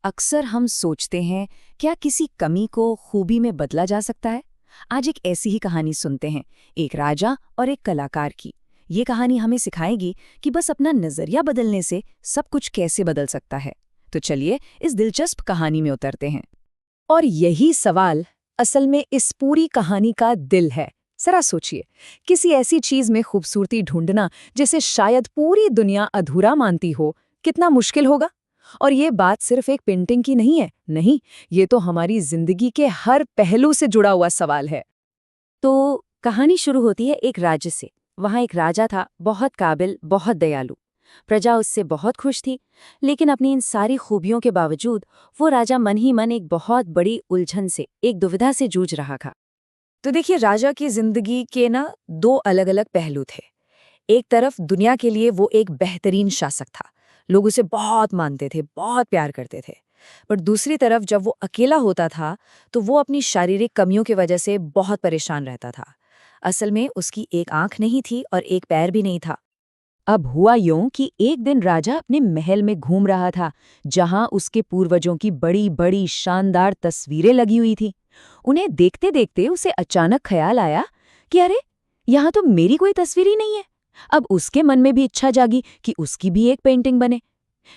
अक्सर हम सोचते हैं, क्या किसी कमी को खूबी में बदला जा सकता है? आज एक ऐसी ही कहानी सुनते हैं, एक राजा और एक कलाकार की। ये कहानी हमें सिखाएगी कि बस अपना नजरिया बदलने से सब कुछ कैसे बदल सकता है। तो चलिए इस दिलचस्प कहानी में उतरते हैं। और यही सवाल असल में इस पूरी कहानी का दिल है। जरा सोचिए, किसी ऐसी चीज में खूबसूरती ढूंढना जिसे शायद पूरी दुनिया अधूरा मानती हो, कितना मुश्किल होगा। और ये बात सिर्फ एक पेंटिंग की नहीं है, नहीं, ये तो हमारी जिंदगी के हर पहलू से जुड़ा हुआ सवाल है। तो कहानी शुरू होती है एक राज्य से। वहां एक राजा था, बहुत काबिल, बहुत दयालु। प्रजा उससे बहुत खुश थी, लेकिन अपनी इन सारी खूबियों के बावजूद वो राजा मन ही मन एक बहुत बड़ी उलझन से, एक दुविधा से जूझ रहा था। तो देखिए, राजा की जिंदगी के दो अलग अलग पहलू थे। एक तरफ दुनिया के लिए वो एक बेहतरीन शासक था, लोग उसे बहुत मानते थे, बहुत प्यार करते थे। पर दूसरी तरफ जब वो अकेला होता था तो वो अपनी शारीरिक कमियों की वजह से बहुत परेशान रहता था। असल में उसकी एक आंख नहीं थी और एक पैर भी नहीं था। अब हुआ यूं कि एक दिन राजा अपने महल में घूम रहा था, जहां उसके पूर्वजों की बड़ी बड़ी शानदार तस्वीरें लगी हुई थी। उन्हें देखते देखते उसे अचानक ख्याल आया कि अरे, यहाँ तो मेरी कोई तस्वीर ही नहीं है। अब उसके मन में भी इच्छा जागी कि उसकी भी एक पेंटिंग बने।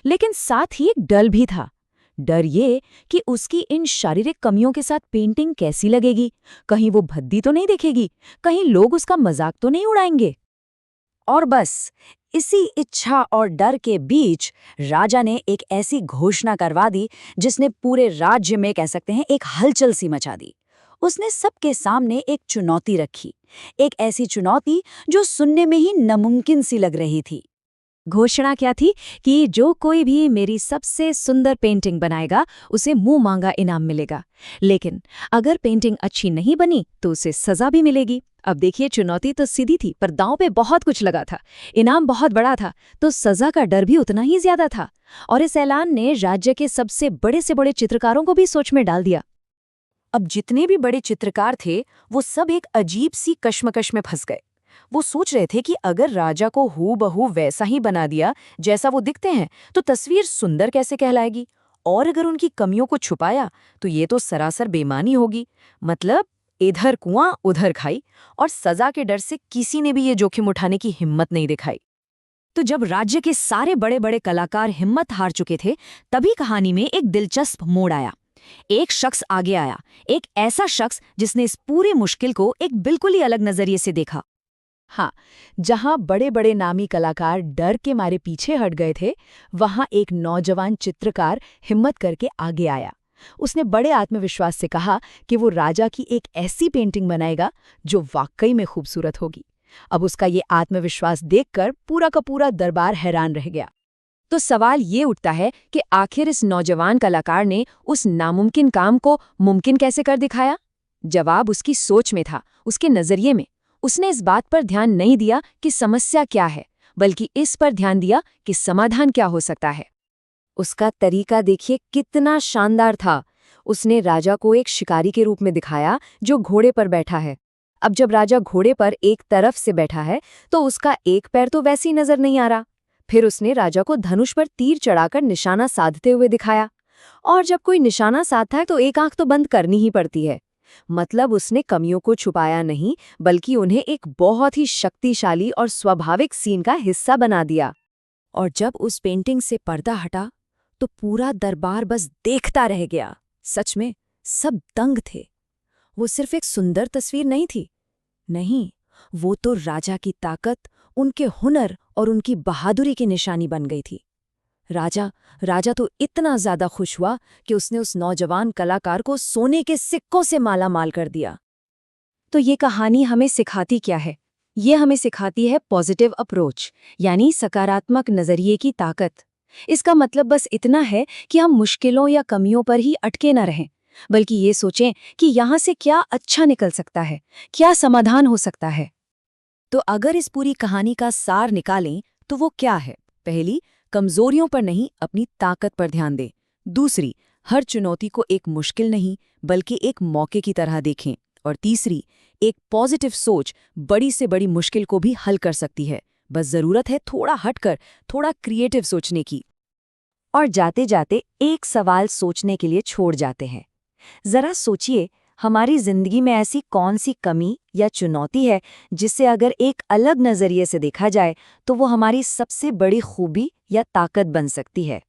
लेकिन साथ ही एक डर भी था। डर ये कि उसकी इन शारीरिक कमियों के साथ पेंटिंग कैसी लगेगी, कहीं वो भद्दी तो नहीं दिखेगी, कहीं लोग उसका मजाक तो नहीं उड़ाएंगे। और बस इसी इच्छा और डर के बीच राजा ने एक ऐसी घोषणा करवा दी जिसने पूरे राज्य में, कह सकते हैं, एक हलचल सी मचा दी। उसने सबके सामने एक चुनौती रखी, एक ऐसी चुनौती जो सुनने में ही नामुमकिन सी लग रही थी। घोषणा क्या थी कि जो कोई भी मेरी सबसे सुंदर पेंटिंग बनाएगा उसे मुंह मांगा इनाम मिलेगा, लेकिन अगर पेंटिंग अच्छी नहीं बनी तो उसे सजा भी मिलेगी। अब देखिए, चुनौती तो सीधी थी, पर दांव पे बहुत कुछ लगा था। इनाम बहुत बड़ा था तो सजा का डर भी उतना ही ज्यादा था। और इस ऐलान ने राज्य के सबसे बड़े से बड़े चित्रकारों को भी सोच में डाल दिया। अब जितने भी बड़े चित्रकार थे वो सब एक अजीब सी कश्मकश में फंस गए। वो सोच रहे थे कि अगर राजा को हूबहू वैसा ही बना दिया जैसा वो दिखते हैं तो तस्वीर सुंदर कैसे कहलाएगी, और अगर उनकी कमियों को छुपाया तो ये तो सरासर बेईमानी होगी। मतलब इधर कुआं उधर खाई, और सजा के डर से किसी ने भी ये जोखिम उठाने की हिम्मत नहीं दिखाई। तो जब राज्य के सारे बड़े बड़े कलाकार हिम्मत हार चुके थे, तभी कहानी में एक दिलचस्प मोड़ आया। एक शख्स आगे आया, एक ऐसा शख्स जिसने इस पूरी मुश्किल को एक बिल्कुल ही अलग नजरिए से देखा। हाँ, जहां बड़े बड़े नामी कलाकार डर के मारे पीछे हट गए थे, वहां एक नौजवान चित्रकार हिम्मत करके आगे आया। उसने बड़े आत्मविश्वास से कहा कि वो राजा की एक ऐसी पेंटिंग बनाएगा जो वाकई में खूबसूरत होगी। अब उसका ये आत्मविश्वास देखकर पूरा का पूरा दरबार हैरान रह गया। तो सवाल ये उठता है कि आखिर इस नौजवान कलाकार ने उस नामुमकिन काम को मुमकिन कैसे कर दिखाया? जवाब उसकी सोच में था, उसके नजरिए में। उसने इस बात पर ध्यान नहीं दिया कि समस्या क्या है, बल्कि इस पर ध्यान दिया कि समाधान क्या हो सकता है। उसका तरीका देखिए कितना शानदार था। उसने राजा को एक शिकारी के रूप में दिखाया जो घोड़े पर बैठा है। अब जब राजा घोड़े पर एक तरफ से बैठा है तो उसका एक पैर तो वैसे ही नजर नहीं आ रहा। फिर उसने राजा को धनुष पर तीर चढ़ाकर निशाना साधते हुए दिखाया, और जब कोई निशाना साधता है तो एक आंख तो बंद करनी ही पड़ती है। मतलब उसने कमियों को छुपाया नहीं, बल्कि उन्हें एक बहुत ही शक्तिशाली और स्वाभाविक सीन का हिस्सा बना दिया। और जब उस पेंटिंग से पर्दा हटा तो पूरा दरबार बस देखता रह गया। सच में सब दंग थे। वो सिर्फ एक सुंदर तस्वीर नहीं थी, नहीं, वो तो राजा की ताकत, उनके हुनर और उनकी बहादुरी की निशानी बन गई थी। राजा तो इतना ज्यादा खुश हुआ कि उसने उस नौजवान कलाकार को सोने के सिक्कों से माला माल कर दिया। तो ये कहानी हमें सिखाती क्या है? ये हमें सिखाती है पॉजिटिव अप्रोच, यानी सकारात्मक नजरिए की ताकत। इसका मतलब बस इतना है कि हम मुश्किलों या कमियों पर ही अटके न रहें, बल्कि ये सोचें कि यहाँ से क्या अच्छा निकल सकता है, क्या समाधान हो सकता है। तो अगर इस पूरी कहानी का सार निकालें तो वो क्या है? पहली, कमजोरियों पर नहीं, अपनी ताकत पर ध्यान दें। दूसरी, हर चुनौती को एक मुश्किल नहीं बल्कि एक मौके की तरह देखें। और तीसरी, एक पॉजिटिव सोच बड़ी से बड़ी मुश्किल को भी हल कर सकती है। बस जरूरत है थोड़ा हटकर, थोड़ा क्रिएटिव सोचने की। और जाते जाते एक सवाल सोचने के लिए छोड़ जाते हैं। जरा सोचिए, हमारी जिंदगी में ऐसी कौन सी कमी या चुनौती है जिसे अगर एक अलग नजरिए से देखा जाए तो वो हमारी सबसे बड़ी खूबी या ताकत बन सकती है।